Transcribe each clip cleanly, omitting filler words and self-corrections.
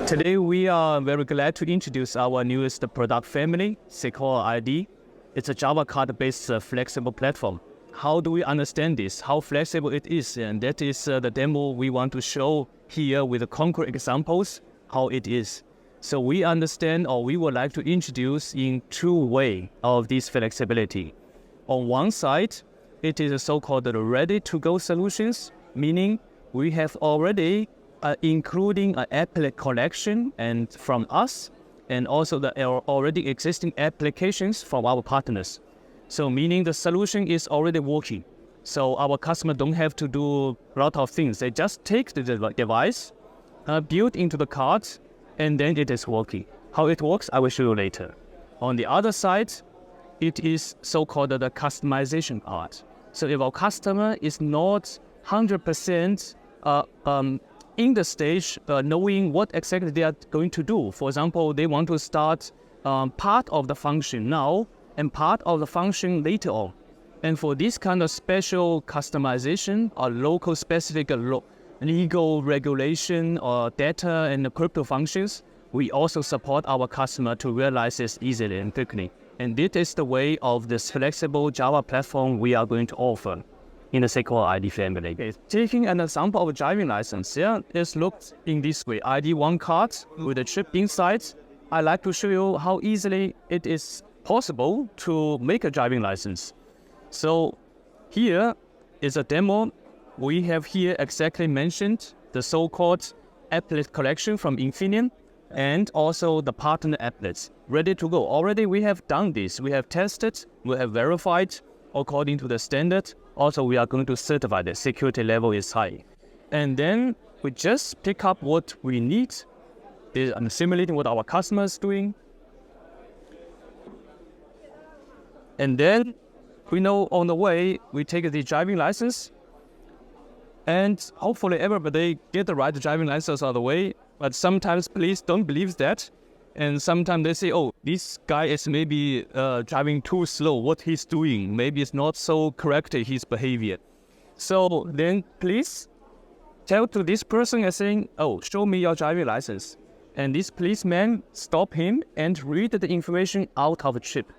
Today we are very glad to introduce our newest product family, Secora Id. It's a Java card-based flexible platform. How do we understand this? How flexible it is? And that is the demo we want to show here with concrete examples, how it is. So we understand, or we would like to introduce in two ways of this flexibility. On one side, it is a so-called ready-to-go solutions, meaning we have already including an applet collection and from us, and also the already existing applications from our partners. So meaning the solution is already working. So our customer don't have to do a lot of things. They just take the device, build into the card, and then it is working. How it works, I will show you later. On the other side, it is so-called the customization part. So if our customer is not 100% in the stage knowing what exactly they are going to do. For example, they want to start part of the function now and part of the function later on. And for this kind of special customization or local specific legal regulation or data and crypto functions, we also support our customer to realize this easily and quickly. And this is the way of this flexible Java platform we are going to offer in the Secora Id family. Okay. Taking an example of a driving license, it looks in this way. ID1 card with a chip inside. I like to show you how easily it is possible to make a driving license. So here is a demo. We have here exactly mentioned the so-called applet collection from Infineon and also the partner applets ready to go. Already we have done this. We have tested, we have verified according to the standard. Also, we are going to certify the security level is high. And then we just pick up what we need. I'm simulating what our customer is doing. And then we know on the way, we take the driving license. And hopefully everybody get the right driving license out of the way. But sometimes police don't believe that. And sometimes they say, oh, this guy is maybe driving too slow. What he's doing, maybe it's not so correct, his behavior. So then please tell to this person and saying, oh, show me your driving license. And this policeman stop him and read the information out of the chip.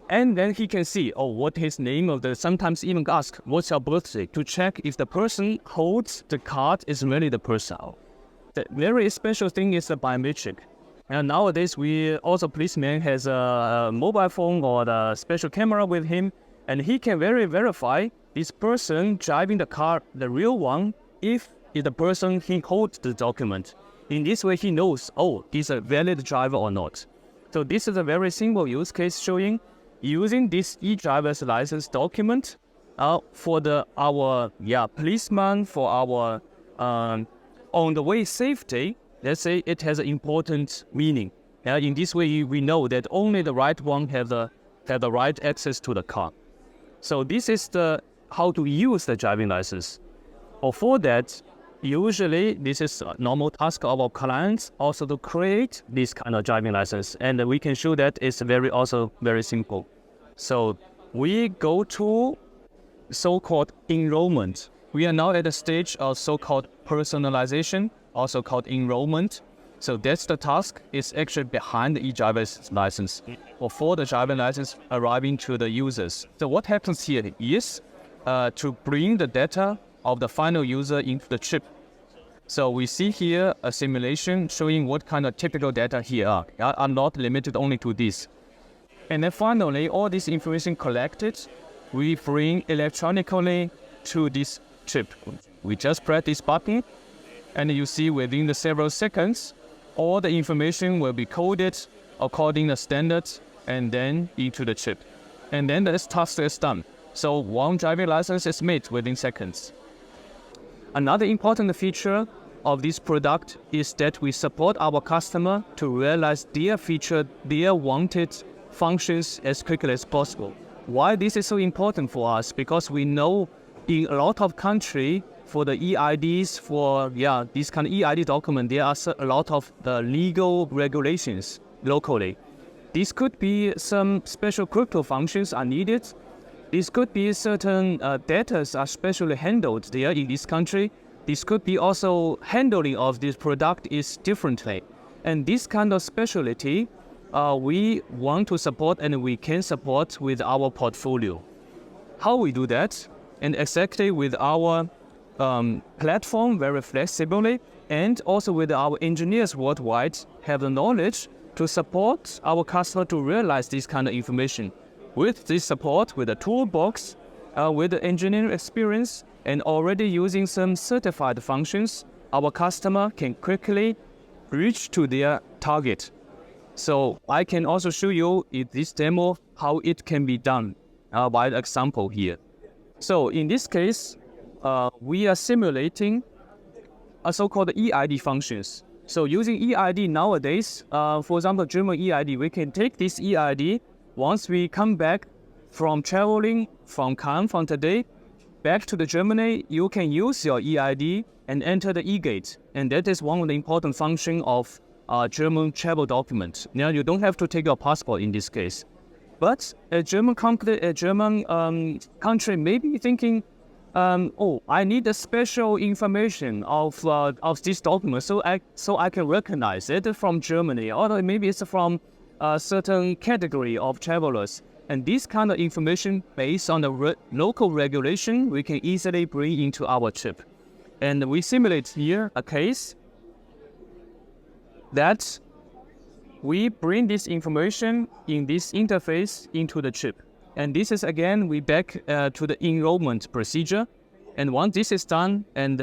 And then he can see, oh, what his name of the, sometimes even ask, what's your birthday, to check if the person holds the card is really the person. The very special thing is the biometric. And nowadays, policeman has a mobile phone or a special camera with him, and he can verify this person driving the car, the real one, if the person he holds the document. In this way, he knows, oh, he's a valid driver or not. So this is a very simple use case showing using this e-driver's license document for our policeman, for our on the way safety. Let's say it has an important meaning. In this way, we know that only the right one have the right access to the car. So this is how to use the driving license. Or for that, usually this is a normal task of our clients also to create this kind of driving license. And we can show that it's also very simple. So we go to so-called enrollment. We are now at the stage of so-called personalization, also called enrollment. So that's the task. It's actually behind the e-driver's license or for the driving license arriving to the users. So what happens here is to bring the data of the final user into the chip. So we see here a simulation showing what kind of typical data here are not limited only to this. And then finally, all this information collected, we bring electronically to this chip. We just press this button, and you see within the several seconds, all the information will be coded according to standards and then into the chip. And then this task is done. So one driving license is made within seconds. Another important feature of this product is that we support our customer to realize their feature, their wanted functions as quickly as possible. Why this is so important for us? Because we know in a lot of countries, for the EIDs, for this kind of EID document, there are a lot of the legal regulations locally. This could be some special crypto functions are needed. This could be certain data are specially handled there in this country. this could be also handling of this product is differently. And this kind of specialty, we want to support and we can support with our portfolio. How we do that? And exactly with our platform very flexibly, and also with our engineers worldwide have the knowledge to support our customer to realize this kind of information. With this support, with a toolbox, with the engineering experience, and already using some certified functions, our customer can quickly reach to their target. So I can also show you in this demo how it can be done by the example here. So in this case, we are simulating a so-called EID functions. So using EID nowadays, for example, German EID, we can take this EID once we come back from traveling from Cannes from today back to the Germany, you can use your EID and enter the e-gate. And that is one of the important functions of German travel document. Now you don't have to take your passport in this case. But a German company, country may be thinking, oh, I need a special information of this document so I can recognize it from Germany, or maybe it's from a certain category of travelers. And this kind of information, based on the local regulation, we can easily bring into our chip. And we simulate here a case that we bring this information in this interface into the chip. And this is again, we back to the enrollment procedure. And once this is done, and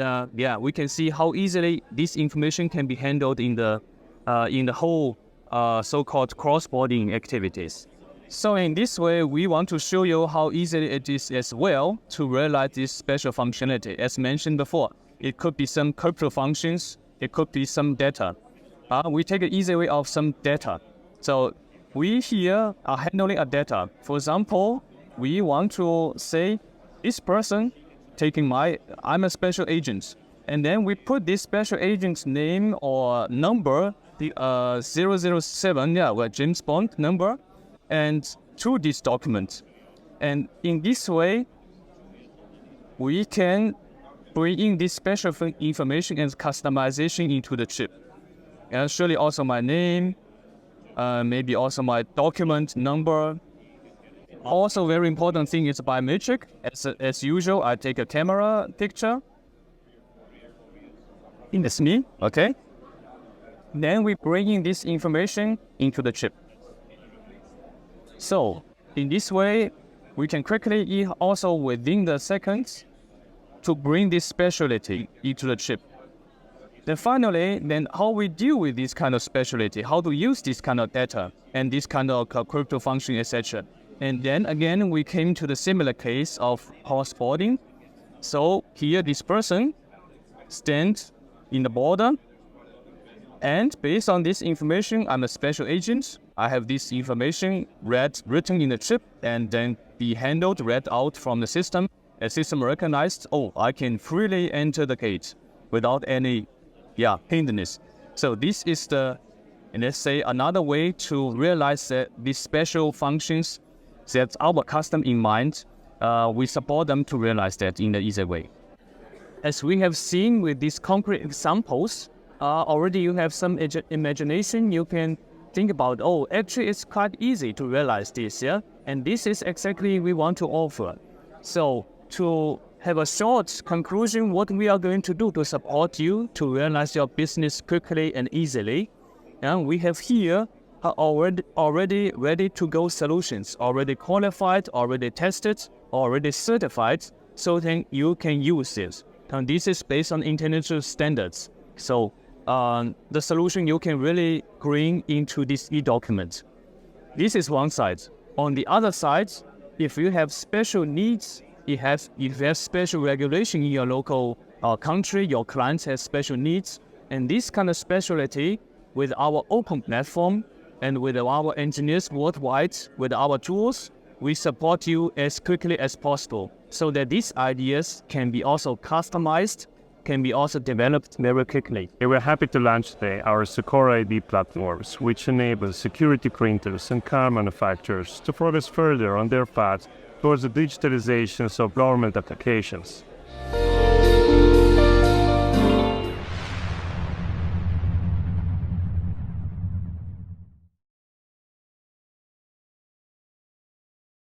we can see how easily this information can be handled in the whole so-called cross-boarding activities. So in this way, we want to show you how easily it is as well to realize this special functionality. As mentioned before, it could be some crypto functions, it could be some data. We take an easy way of some data. So we here are handling a data. For example, we want to say this person taking I'm a special agent. And then we put this special agent's name or number, the 007, James Bond number, and to this document. And in this way, we can bring in this special information and customization into the chip. And surely also my name, maybe also my document number. Also very important thing is biometric. As usual, I take a camera picture. It's me, okay? Then we bring in this information into the chip. So in this way, we can quickly, also within the seconds, to bring this specialty into the chip. Then finally, how we deal with this kind of specialty, how to use this kind of data and this kind of crypto function, etc. And then again, we came to the similar case of cross-boarding. So here, this person stands in the border, and based on this information, I'm a special agent. I have this information written in the chip and then be handled, read out from the system. A system recognized, oh, I can freely enter the gate without any hindrance. So this is let's say, another way to realize that these special functions that our customer in mind, we support them to realize that in the easy way. As we have seen with these concrete examples, already you have some imagination. You can think about, oh, actually it's quite easy to realize this, and this is exactly we want to offer. So to have a short conclusion, what we are going to do to support you to realize your business quickly and easily, and we have here already ready to go solutions, already qualified, already tested, already certified, so then you can use this. And this is based on international standards. So the solution you can really bring into this e-document. This is one side. On the other side, if you have special needs, if you have special regulation in your local country, your clients have special needs, and this kind of specialty with our open platform and with our engineers worldwide, with our tools, we support you as quickly as possible so that these ideas can be also customized, can be also developed very quickly. We're happy to launch today our Secora Id platforms, which enable security printers and car manufacturers to progress further on their path towards the digitalization of government applications.